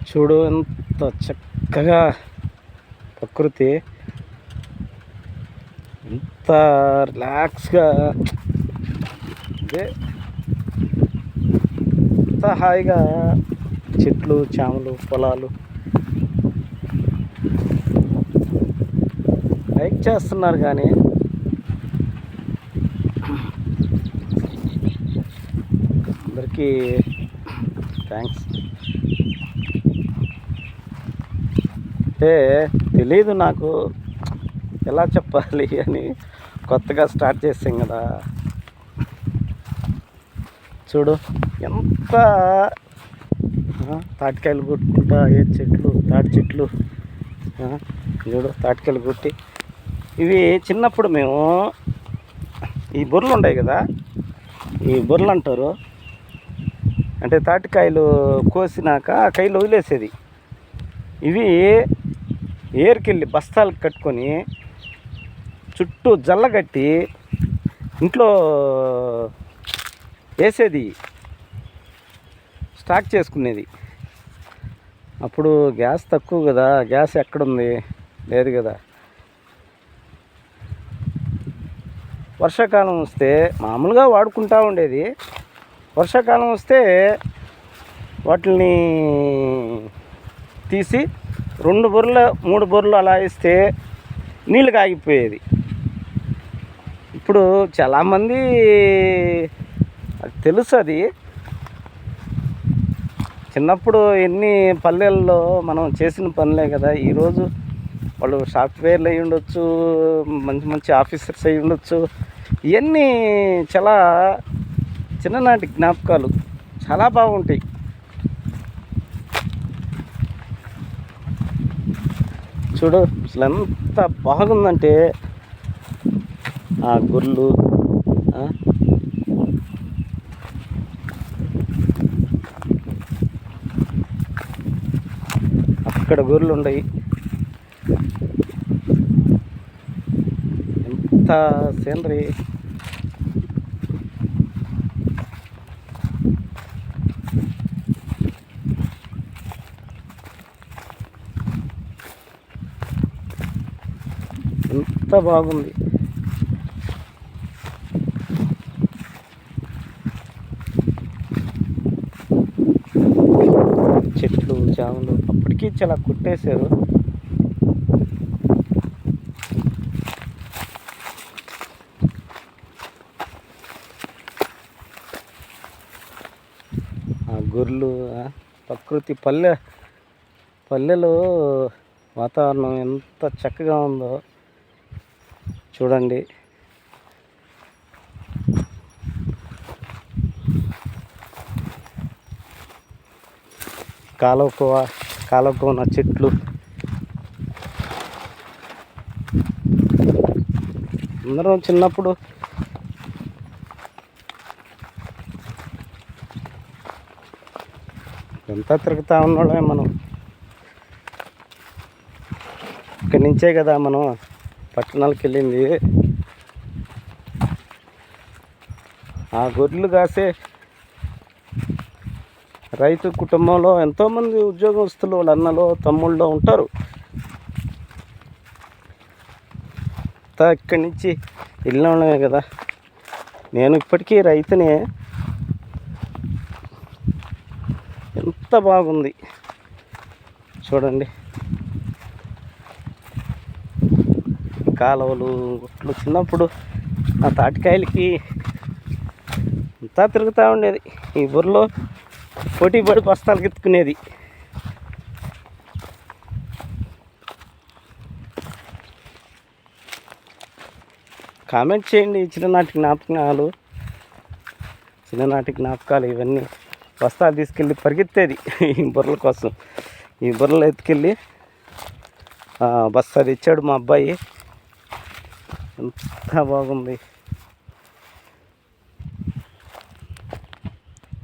చూడు ఎంత చక్కగా ప్రకృతి, ఎంత రిలాక్స్గా, అదే ఎంత హాయిగా చెట్లు, చేమలు, పొలాలు. లైక్ చేస్తున్నారు కానీ అందరికీ థ్యాంక్స్. అంటే తెలీదు నాకు ఎలా చెప్పాలి అని, కొత్తగా స్టార్ట్ చేసాం కదా. చూడు ఎంత తాటికాయలు కొట్టుకుంటా, ఏ చెట్లు, తాటి చెట్లు. చూడు తాటికాయలు కొట్టి, ఇవి చిన్నప్పుడు మేము ఈ బొర్రలు ఉన్నాయి కదా, ఈ బొర్రలు అంటారు. అంటే తాటికాయలు కోసినాక కాయలు వదిలేసేది. ఇవి ఏరుకెళ్ళి బస్తాలకు కట్టుకొని చుట్టూ జల్లగట్టి ఇంట్లో వేసేది, స్టాక్ చేసుకునేది. అప్పుడు గ్యాస్ తక్కువ కదా, గ్యాస్ ఎక్కడుంది, లేదు కదా. వర్షాకాలం వస్తే మామూలుగా వాడుకుంటూ ఉండేది. వర్షాకాలం వస్తే వాటిని తీసి 2 బొర్రెలు 3 బొర్రెలు అలా వేస్తే నీళ్ళు కాగిపోయేది. ఇప్పుడు చాలామంది తెలుసు అది. చిన్నప్పుడు ఎన్ని పల్లెల్లో మనం చేసిన పనులే కదా. ఈరోజు వాళ్ళు సాఫ్ట్వేర్లు అయ్యి ఉండొచ్చు, మంచి మంచి ఆఫీసర్స్ అయ్యి ఉండొచ్చు. ఇవన్నీ చాలా చిన్ననాటి జ్ఞాపకాలు, చాలా బాగుంటాయి. చూడు అసలు ఎంత బాగుందంటే ఆ గొర్రెలు, అక్కడ గొర్రెలు ఉన్నాయి. ఎంత సీనరీ. ఎంత బాగుంది. చెట్లు, చేమలు అప్పటికీ చాలా కొట్టేశారు. ఆ గొర్రెలు, ప్రకృతి, పల్లెలో వాతావరణం ఎంత చక్కగా ఉందో చూడండి. కాలువకు ఉన్న చెట్లు, అందరం చిన్నప్పుడు ఎంత తిరుగుతూ ఉన్నాడే. మనం ఇక్కడి నుంచే కదా మనం పట్టణాలకు వెళ్ళింది. ఆ గొర్రెలు కాసే రైతు కుటుంబంలో ఎంతోమంది ఉద్యోగస్తులు, వాళ్ళ అన్నలో తమ్ముళ్ళు ఉంటారు. ఇక్కడి నుంచి వెళ్ళినమే కదా. నేను ఇప్పటికీ రైతునే. ఎంత బాగుంది చూడండి. కాలువలు, గుట్లు. చిన్నప్పుడు ఆ తాటికాయలకి అంతా తిరుగుతూ ఉండేది. ఈ బుర్రలో పోటీ పడి బస్తాలకు ఎత్తుకునేది. కామెంట్ చేయండి. చిన్ననాటి జ్ఞాపకాలు ఇవన్నీ. బస్తాలు తీసుకెళ్ళి పరిగెత్తేది ఈ బుర్రల కోసం. ఈ బుర్రలు ఎత్తుకెళ్ళి బస్తా తెచ్చాడు మా అబ్బాయి. ఎంత బాగుంది.